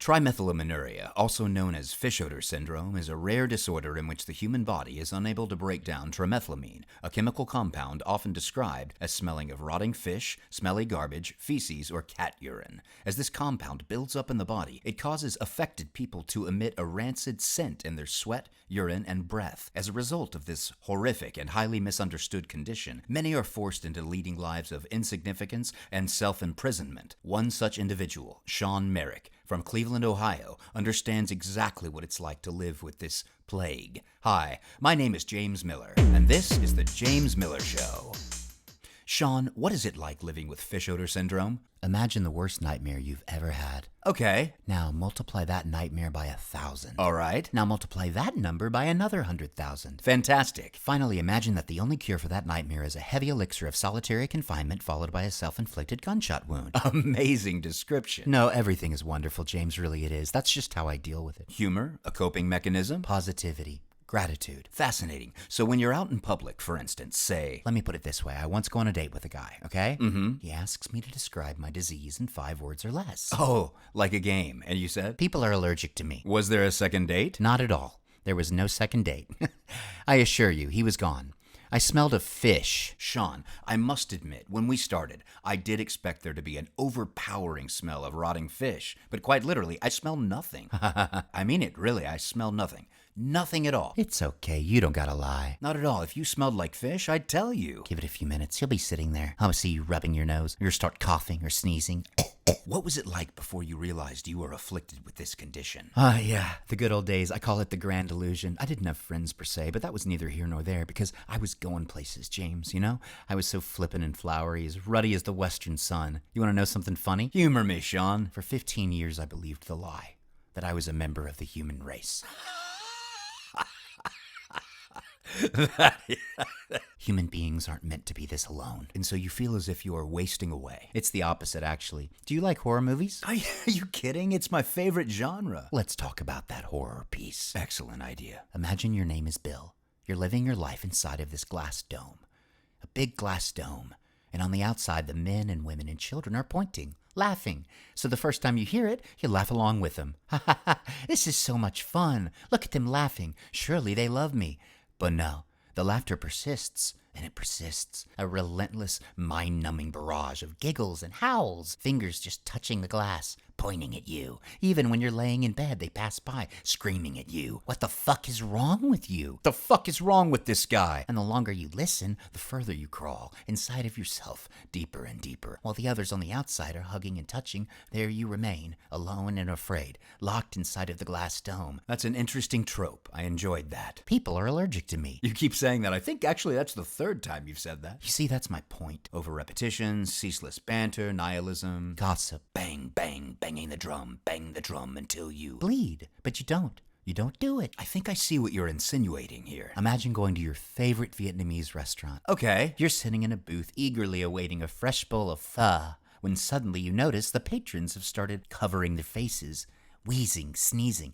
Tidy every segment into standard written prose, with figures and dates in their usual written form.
Trimethylaminuria, also known as fish odor syndrome, is a rare disorder in which the human body is unable to break down trimethylamine, a chemical compound often described as smelling of rotting fish, smelly garbage, feces, or cat urine. As this compound builds up in the body, it causes affected people to emit a rancid scent in their sweat, urine, and breath. As a result of this horrific and highly misunderstood condition, many are forced into leading lives of insignificance and self-imprisonment. One such individual, Shaun Merrick, from Cleveland, Ohio, understands exactly what it's like to live with this plague. Hi, my name is James Miller, and this is The James Miller Show. Shaun, what is it like living with fish odor syndrome? Imagine the worst nightmare you've ever had. Okay. Now multiply that nightmare by 1,000. All right. Now multiply that number by another 100,000. Fantastic. Finally, imagine that the only cure for that nightmare is a heavy elixir of solitary confinement followed by a self-inflicted gunshot wound. Amazing description. No, everything is wonderful, James. Really it is. That's just how I deal with it. Humor, a coping mechanism? Positivity. Gratitude. Fascinating. So when you're out in public, for instance, say... Let me put it this way. I once go on a date with a guy, okay? Mm-hmm. He asks me to describe my disease in 5 words or less. Oh, like a game. And you said? People are allergic to me. Was there a second date? Not at all. There was no second date. I assure you, he was gone. I smelled of fish. Shaun, I must admit, when we started, I did expect there to be an overpowering smell of rotting fish. But quite literally, I smell nothing. I mean it, really. I smell nothing. Nothing at all. It's okay. You don't gotta lie. Not at all. If you smelled like fish, I'd tell you. Give it a few minutes. You'll be sitting there. I'll see you rubbing your nose. You'll start coughing or sneezing. What was it like before you realized you were afflicted with this condition? Yeah, the good old days. I call it the grand illusion. I didn't have friends per se, but that was neither here nor there because I was going places, James, you know? I was so flippin' and flowery, as ruddy as the western sun. You want to know something funny? Humor me, Shaun. For 15 years, I believed the lie that I was a member of the human race. Human beings aren't meant to be this alone. And so you feel as if you are wasting away. It's the opposite, actually. Do you like horror movies? Are you kidding? It's my favorite genre. Let's talk about that horror piece. Excellent idea. Imagine your name is Bill. You're living your life inside of this glass dome. A big glass dome. And on the outside, the men and women and children are pointing, laughing. So the first time you hear it, you laugh along with them. Ha ha ha, this is so much fun. Look at them laughing. Surely they love me. But no, the laughter persists, and it persists. A relentless, mind-numbing barrage of giggles and howls, fingers just touching the glass, pointing at you. Even when you're laying in bed, they pass by, screaming at you. What the fuck is wrong with you? The fuck is wrong with this guy? And the longer you listen, the further you crawl, inside of yourself, deeper and deeper. While the others on the outside are hugging and touching, there you remain, alone and afraid, locked inside of the glass dome. That's an interesting trope. I enjoyed that. People are allergic to me. You keep saying that. I think actually that's the 3rd time you've said that. You see, that's my point. Over repetition, ceaseless banter, nihilism. Gossip. Bang, bang, banging the drum, bang the drum until you bleed. But you don't. You don't do it. I think I see what you're insinuating here. Imagine going to your favorite Vietnamese restaurant. Okay. You're sitting in a booth eagerly awaiting a fresh bowl of pho when suddenly you notice the patrons have started covering their faces, wheezing, sneezing.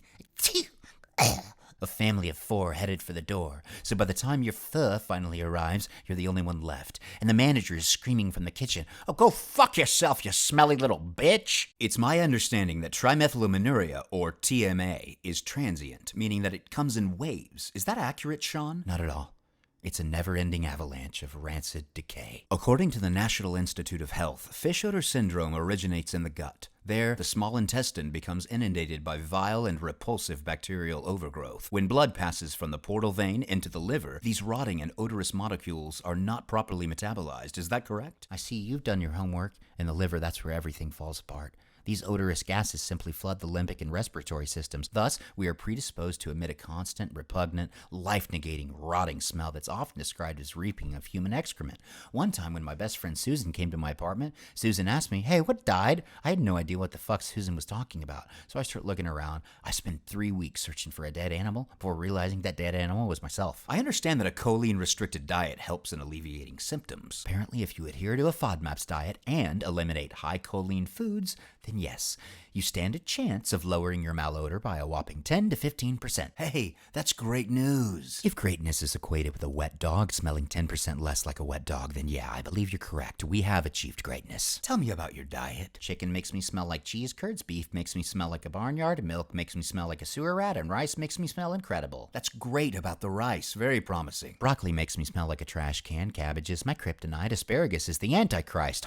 A family of 4 headed for the door. So by the time your pho finally arrives, you're the only one left. And the manager is screaming from the kitchen, "Oh, go fuck yourself, you smelly little bitch!" It's my understanding that trimethylaminuria, or TMA, is transient, meaning that it comes in waves. Is that accurate, Shaun? Not at all. It's a never-ending avalanche of rancid decay. According to the National Institute of Health, fish odor syndrome originates in the gut. There, the small intestine becomes inundated by vile and repulsive bacterial overgrowth. When blood passes from the portal vein into the liver, these rotting and odorous molecules are not properly metabolized. Is that correct? I see you've done your homework. In the liver, that's where everything falls apart. These odorous gases simply flood the limbic and respiratory systems. Thus, we are predisposed to emit a constant, repugnant, life-negating, rotting smell that's often described as reeking of human excrement. One time when my best friend Susan came to my apartment, Susan asked me, "Hey, what died?" I had no idea what the fuck Susan was talking about. So I start looking around. I spent 3 weeks searching for a dead animal before realizing that dead animal was myself. I understand that a choline-restricted diet helps in alleviating symptoms. Apparently, if you adhere to a FODMAPs diet and eliminate high choline foods, then yes, you stand a chance of lowering your malodor by a whopping 10 to 15%. Hey, that's great news. If greatness is equated with a wet dog smelling 10% less like a wet dog, then yeah, I believe you're correct. We have achieved greatness. Tell me about your diet. Chicken makes me smell like cheese curds, beef makes me smell like a barnyard, milk makes me smell like a sewer rat, and rice makes me smell incredible. That's great about the rice. Very promising. Broccoli makes me smell like a trash can, cabbage is my kryptonite, asparagus is the Antichrist.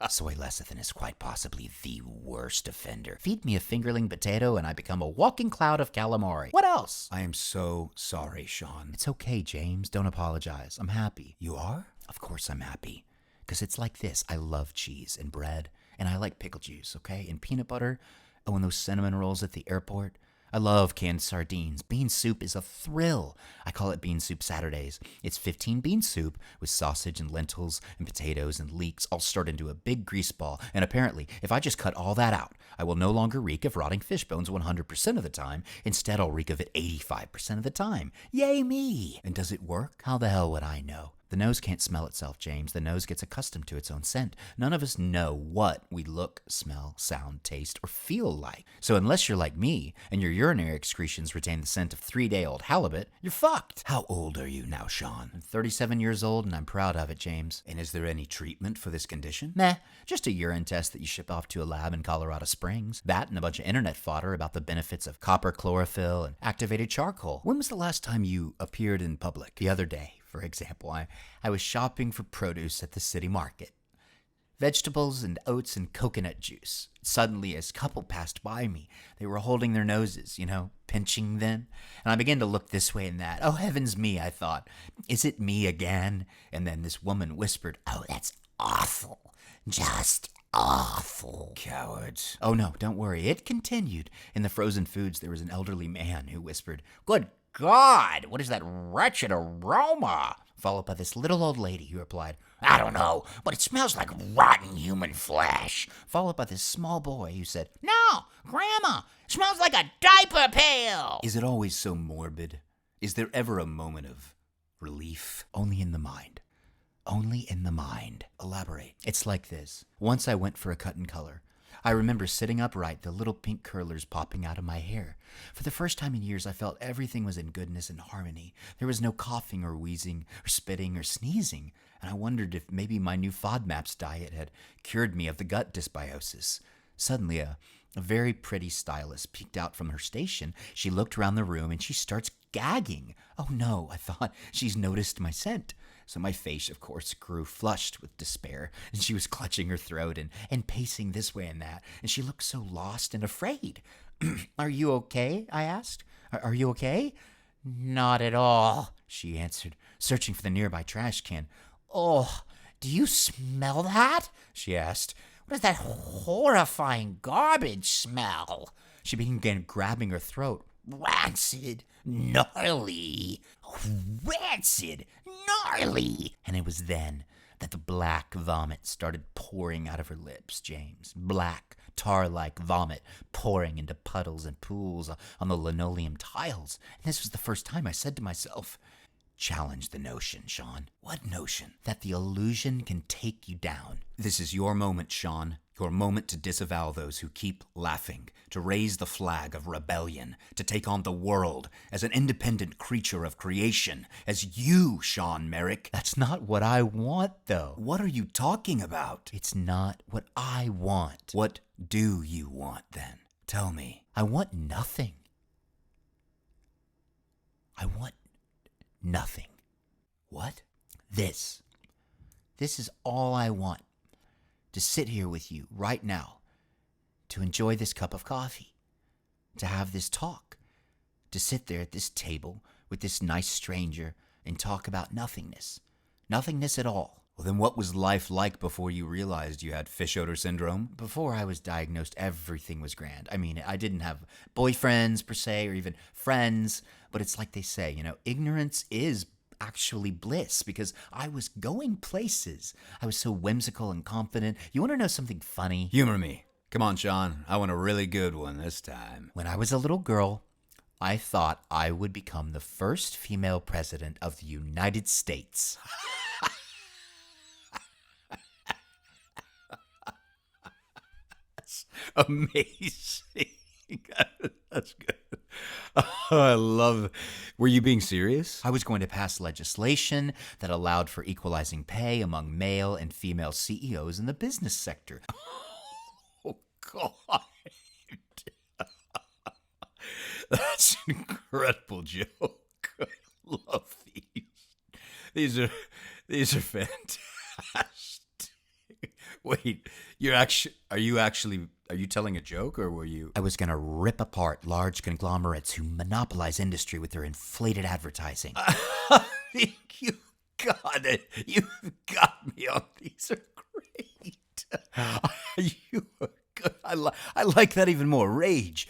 Soy lecithin is quite possibly the worst offender. Feed me a fingerling potato and I become a walking cloud of calamari. What else? I am so sorry, Shaun. It's okay, James. Don't apologize. I'm happy. You are? Of course I'm happy. Because it's like this. I love cheese and bread, and I like pickle juice, okay? And peanut butter. Oh, and those cinnamon rolls at the airport. I love canned sardines. Bean soup is a thrill. I call it Bean Soup Saturdays. It's 15 bean soup with sausage and lentils and potatoes and leeks all stirred into a big grease ball. And apparently, if I just cut all that out, I will no longer reek of rotting fish bones 100% of the time. Instead, I'll reek of it 85% of the time. Yay me! And does it work? How the hell would I know? The nose can't smell itself, James. The nose gets accustomed to its own scent. None of us know what we look, smell, sound, taste, or feel like. So unless you're like me, and your urinary excretions retain the scent of 3-day-old halibut, you're fucked. How old are you now, Shaun? I'm 37 years old, and I'm proud of it, James. And is there any treatment for this condition? Nah, just a urine test that you ship off to a lab in Colorado Springs. That and a bunch of internet fodder about the benefits of copper chlorophyll and activated charcoal. When was the last time you appeared in public? The other day. For example, I was shopping for produce at the city market. Vegetables and oats and coconut juice. Suddenly, as a couple passed by me, they were holding their noses, pinching them. And I began to look this way and that. Oh, heavens me, I thought. Is it me again? And then this woman whispered, "Oh, that's awful. Just awful." Cowards. Oh, no, don't worry. It continued. In the frozen foods, there was an elderly man who whispered, "Good God, what is that wretched aroma?" Followed by this little old lady who replied, "I don't know, but it smells like rotten human flesh." Followed by this small boy who said, "No, Grandma, it smells like a diaper pail." Is it always so morbid? Is there ever a moment of relief? Only in the mind. Only in the mind. Elaborate. It's like this. Once I went for a cut and color. I remember sitting upright, the little pink curlers popping out of my hair. For the first time in years, I felt everything was in goodness and harmony. There was no coughing or wheezing or spitting or sneezing, and I wondered if maybe my new FODMAPs diet had cured me of the gut dysbiosis. Suddenly, a very pretty stylist peeked out from her station. She looked around the room and she starts gagging. Oh no, I thought, she's noticed my scent. So my face, of course, grew flushed with despair, and she was clutching her throat and pacing this way and that, and she looked so lost and afraid. "Are you okay?" I asked. Are you okay?" "Not at all," she answered, searching for the nearby trash can. "Oh, do you smell that?" she asked. "What is that horrifying garbage smell?" She began grabbing her throat. "Rancid, gnarly, rancid, gnarly." And it was then that the black vomit started pouring out of her lips, James. Black, tar-like vomit pouring into puddles and pools on the linoleum tiles. And this was the first time I said to myself, "Challenge the notion, Shaun." What notion? That the illusion can take you down. This is your moment, Shaun. Your moment to disavow those who keep laughing, to raise the flag of rebellion, to take on the world as an independent creature of creation, as you, Shaun Merrick. That's not what I want, though. What are you talking about? It's not what I want. What do you want, then? Tell me. I want nothing. I want nothing. What? This. This is all I want. To sit here with you right now. To enjoy this cup of coffee. To have this talk. To sit there at this table with this nice stranger and talk about nothingness. Nothingness at all. Well, then what was life like before you realized you had fish odor syndrome? Before I was diagnosed, everything was grand. I mean, I didn't have boyfriends per se or even friends, but it's like they say, ignorance is actually bliss, because I was going places. I was so whimsical and confident. You want to know something funny? Humor me. Come on, Shaun. I want a really good one this time. When I was a little girl, I thought I would become the first female president of the United States. Amazing. That's good. Oh, I love it. Were you being serious? I was going to pass legislation that allowed for equalizing pay among male and female CEOs in the business sector. Oh, God. That's an incredible joke. I love these. These are fantastic. Wait, are you telling a joke, or were you? I was going to rip apart large conglomerates who monopolize industry with their inflated advertising. You got it. You've got me on. These are great. You are good. I like that even more. Rage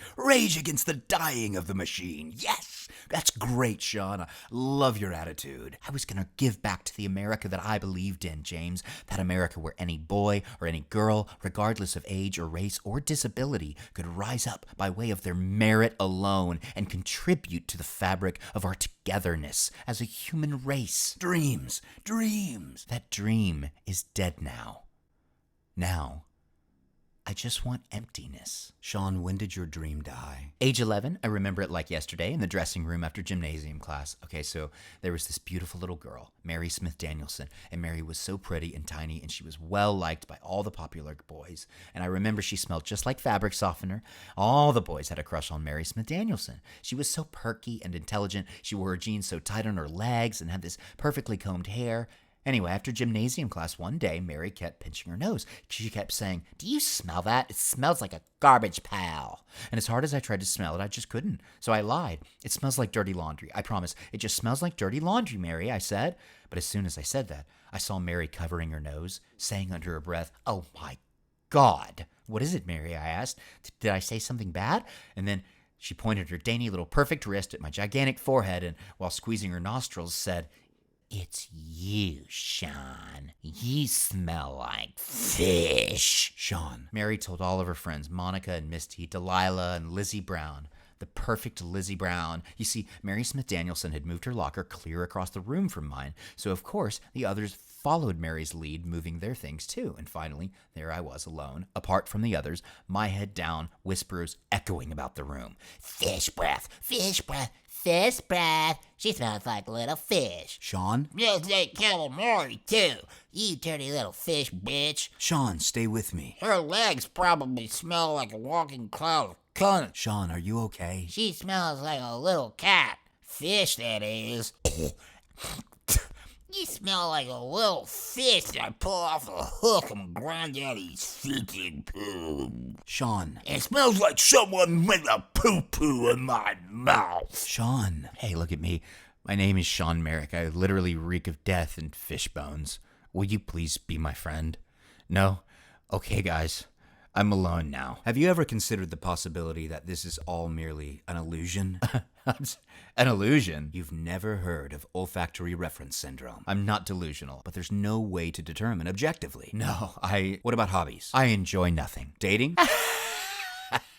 against the dying of the machine. Yes, that's great, Shaun. I love your attitude. I was going to give back to the America that I believed in, James. That America where any boy or any girl, regardless of age or race or disability, could rise up by way of their merit alone and contribute to the fabric of our togetherness as a human race. Dreams. That dream is dead now. Now, I just want emptiness. Shaun, when did your dream die? Age 11, I remember it like yesterday in the dressing room after gymnasium class. Okay, so there was this beautiful little girl, Mary Smith Danielson, and Mary was so pretty and tiny, and she was well liked by all the popular boys. And I remember she smelled just like fabric softener. All the boys had a crush on Mary Smith Danielson. She was so perky and intelligent. She wore her jeans so tight on her legs and had this perfectly combed hair. Anyway, after gymnasium class one day, Mary kept pinching her nose. She kept saying, "Do you smell that? It smells like a garbage pail." And as hard as I tried to smell it, I just couldn't. So I lied. "It smells like dirty laundry. I promise. It just smells like dirty laundry, Mary," I said. But as soon as I said that, I saw Mary covering her nose, saying under her breath, "Oh my God." "What is it, Mary?" I asked. "Did I say something bad?" And then she pointed her dainty little perfect wrist at my gigantic forehead and, while squeezing her nostrils, said, "It's you, Shaun. You smell like fish." Shaun. Mary told all of her friends, Monica and Misty, Delilah and Lizzie Brown. The perfect Lizzie Brown. You see, Mary Smith Danielson had moved her locker clear across the room from mine, so of course the others followed Mary's lead, moving their things too. And finally, there I was alone, apart from the others, my head down, whispers echoing about the room. "Fish breath, fish breath, fish breath. She smells like a little fish." Shaun? "Smells like calamari, too. You dirty little fish, bitch." Shaun, stay with me. "Her legs probably smell like a walking cloud of cunt." Shaun, are you okay? "She smells like a little cat. Fish, that is." "You smell like a little fish that I pull off a hook and granddaddy's freaking poo." Shaun. "It smells like someone with a poo-poo in my mouth." Shaun. Hey, look at me. My name is Shaun Merrick. I literally reek of death and fish bones. Will you please be my friend? No? Okay, guys. I'm alone now. Have you ever considered the possibility that this is all merely an illusion? An illusion? You've never heard of Olfactory Reference Syndrome. I'm not delusional. But there's no way to determine objectively. No, What about hobbies? I enjoy nothing. Dating?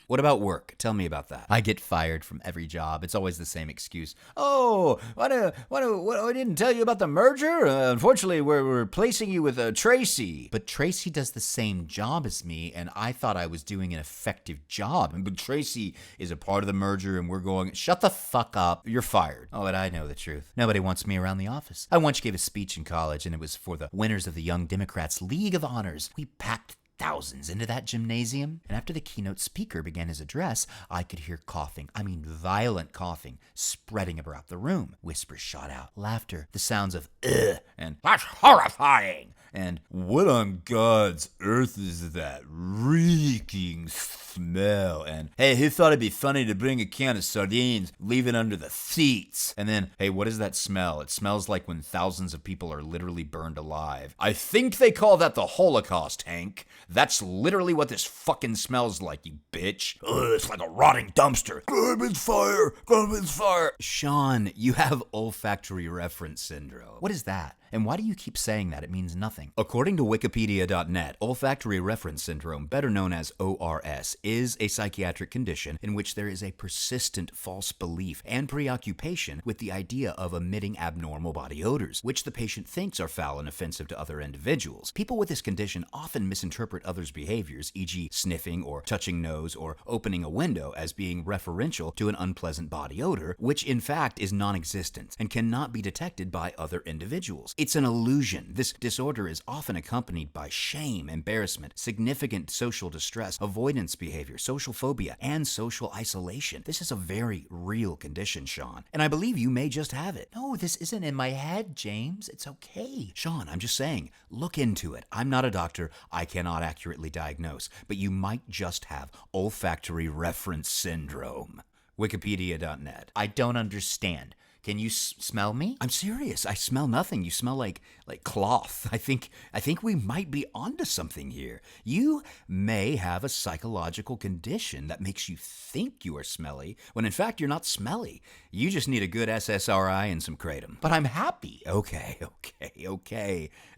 What about work? Tell me about that. I get fired from every job. It's always the same excuse. Oh, what I didn't tell you about the merger? Unfortunately, we're replacing you with Tracy. But Tracy does the same job as me, and I thought I was doing an effective job. But Tracy is a part of the merger, and we're going... Shut the fuck up. You're fired. Oh, but I know the truth. Nobody wants me around the office. I once gave a speech in college, and it was for the winners of the Young Democrats League of Honors. We packed thousands into that gymnasium, and after the keynote speaker began his address, I could hear coughing, violent coughing, spreading about the room. Whispers shot out, laughter, the sounds of ugh, and that's horrifying, and what on God's earth is that reeking smell? And hey, who thought it'd be funny to bring a can of sardines, leave it under the seats? And then, hey, what is that smell? It smells like when thousands of people are literally burned alive. I think they call that the Holocaust, Hank. That's literally what this fucking smells like, you bitch. Ugh, it's like a rotting dumpster. Garbage fire. Shaun, you have olfactory reference syndrome. What is that? And why do you keep saying that? It means nothing. According to Wikipedia.net, Olfactory Reference Syndrome, better known as ORS, is a psychiatric condition in which there is a persistent false belief and preoccupation with the idea of emitting abnormal body odors, which the patient thinks are foul and offensive to other individuals. People with this condition often misinterpret others' behaviors, e.g. sniffing or touching nose or opening a window, as being referential to an unpleasant body odor, which in fact is non-existent and cannot be detected by other individuals. It's an illusion. This disorder is often accompanied by shame, embarrassment, significant social distress, avoidance behavior, social phobia, and social isolation. This is a very real condition, Shaun, and I believe you may just have it. No, this isn't in my head, James. It's okay. Shaun, I'm just saying, look into it. I'm not a doctor. I cannot accurately diagnose, but you might just have olfactory reference syndrome. Wikipedia.net. I don't understand. Can you smell me? I'm serious. I smell nothing. You smell like cloth. I think we might be onto something here. You may have a psychological condition that makes you think you are smelly, when in fact you're not smelly. You just need a good SSRI and some kratom. But I'm happy. Okay.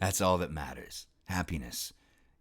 That's all that matters. Happiness.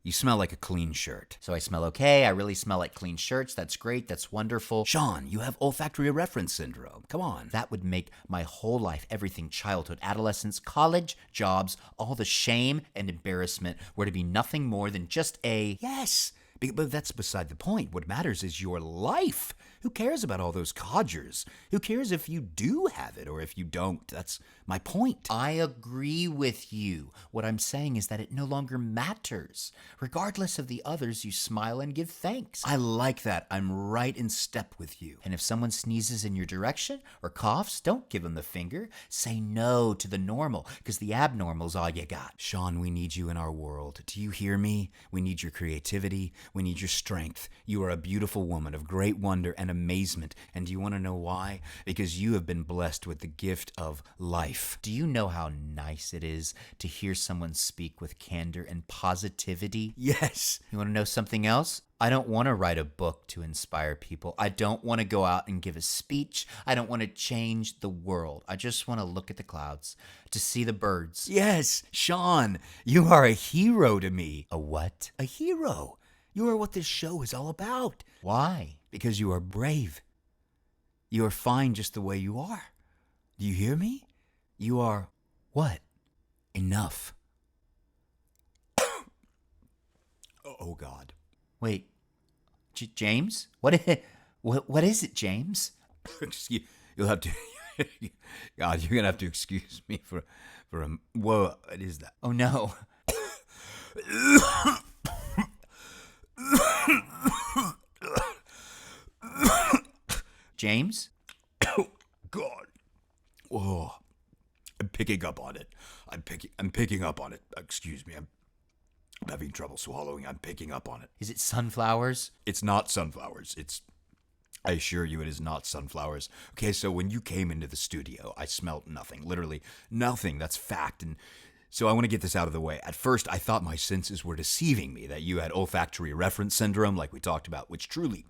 You smell like a clean shirt. So I smell okay. I really smell like clean shirts. That's great. That's wonderful. Shaun, you have olfactory reference syndrome. Come on. That would make my whole life, everything, childhood, adolescence, college, jobs, all the shame and embarrassment were to be nothing more than just a... Yes, but that's beside the point. What matters is your life. Who cares about all those codgers? Who cares if you do have it or if you don't? That's my point. I agree with you. What I'm saying is that it no longer matters. Regardless of the others, you smile and give thanks. I like that. I'm right in step with you. And if someone sneezes in your direction or coughs, don't give them the finger. Say no to the normal, because the abnormal's all you got. Shaun, we need you in our world. Do you hear me? We need your creativity. We need your strength. You are a beautiful woman of great wonder and amazement. And do you want to know why? Because you have been blessed with the gift of life. Do you know how nice it is to hear someone speak with candor and positivity? Yes. You want to know something else? I don't want to write a book to inspire people. I don't want to go out and give a speech. I don't want to change the world. I just want to look at the clouds, to see the birds. Yes, Shaun, you are a hero to me. A what? A hero. You are what this show is all about. Why? Because you are brave. You are fine just the way you are. Do you hear me? You are what? Enough. Oh, God. Wait, James? What is it, James? You'll have to... God, you're going to have to excuse me for a... Whoa, what is that? Oh, no. James? Oh, God. Whoa. I'm picking up on it. I'm picking up on it. Excuse me. I'm having trouble swallowing. I'm picking up on it. Is it sunflowers? It's not sunflowers. I assure you it is not sunflowers. Okay, so when you came into the studio, I smelled nothing. Literally nothing. That's fact. And so I want to get this out of the way. At first, I thought my senses were deceiving me, that you had olfactory reference syndrome, like we talked about, which truly...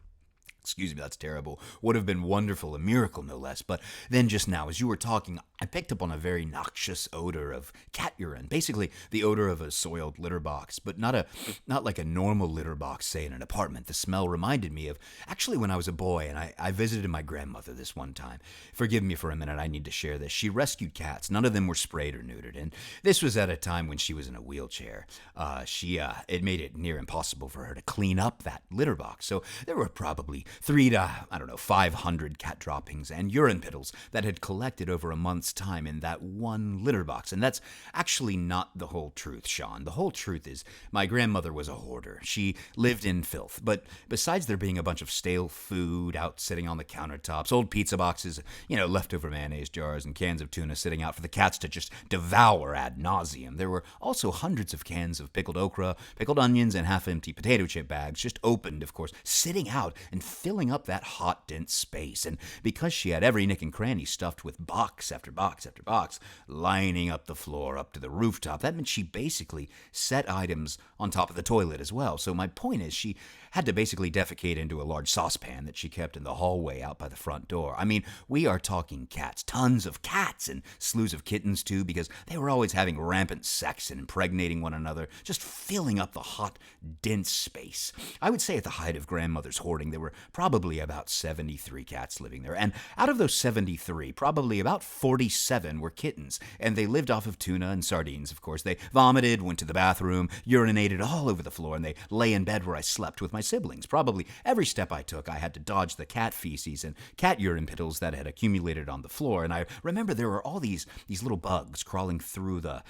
Excuse me, that's terrible. Would have been wonderful, a miracle no less. But then just now, as you were talking, I picked up on a very noxious odor of cat urine. Basically, the odor of a soiled litter box, but not like a normal litter box, say, in an apartment. The smell reminded me of, actually, when I was a boy, and I visited my grandmother this one time. Forgive me for a minute, I need to share this. She rescued cats. None of them were sprayed or neutered, and this was at a time when she was in a wheelchair. It made it near impossible for her to clean up that litter box. So there were probably 500 cat droppings and urine piddles that had collected over a month's time in that one litter box. And that's actually not the whole truth, Shaun. The whole truth is my grandmother was a hoarder. She lived in filth. But besides there being a bunch of stale food out sitting on the countertops, old pizza boxes, leftover mayonnaise jars and cans of tuna sitting out for the cats to just devour ad nauseum, there were also hundreds of cans of pickled okra, pickled onions, and half-empty potato chip bags, just opened, of course, sitting out and filling up that hot, dense space. And because she had every nick and cranny stuffed with box after box after box, lining up the floor up to the rooftop, that meant she basically set items on top of the toilet as well. So my point is, she had to basically defecate into a large saucepan that she kept in the hallway out by the front door. I mean, we are talking cats, tons of cats, and slews of kittens too, because they were always having rampant sex and impregnating one another, just filling up the hot, dense space. I would say at the height of grandmother's hoarding, there were probably about 73 cats living there, and out of those 73, probably about 47 were kittens, and they lived off of tuna and sardines, of course. They vomited, went to the bathroom, urinated all over the floor, and they lay in bed where I slept with my siblings. Probably every step I took, I had to dodge the cat feces and cat urine piddles that had accumulated on the floor, and I remember there were all these little bugs crawling through the,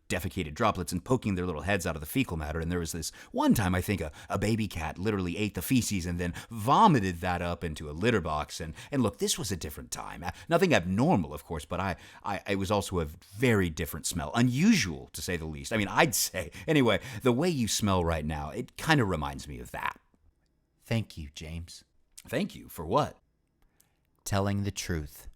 defecated droplets and poking their little heads out of the fecal matter, and there was this one time, I think, a baby cat literally ate the feces and then vomited that up into a litter box, and look, this was a different time. Nothing abnormal, of course, but it was also a very different smell. Unusual, to say the least. I mean, I'd say. Anyway, the way you smell right now, it kind of reminds me of that. Thank you, James. Thank you for what? Telling the truth.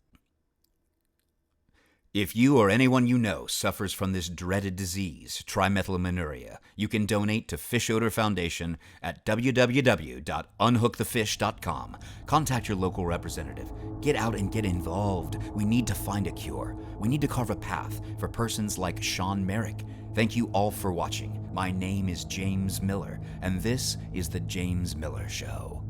If you or anyone you know suffers from this dreaded disease, Trimethylaminuria, you can donate to Fish Odor Foundation at www.unhookthefish.com. Contact your local representative. Get out and get involved. We need to find a cure. We need to carve a path for persons like Shaun Merrick. Thank you all for watching. My name is James Miller, and this is The James Miller Show.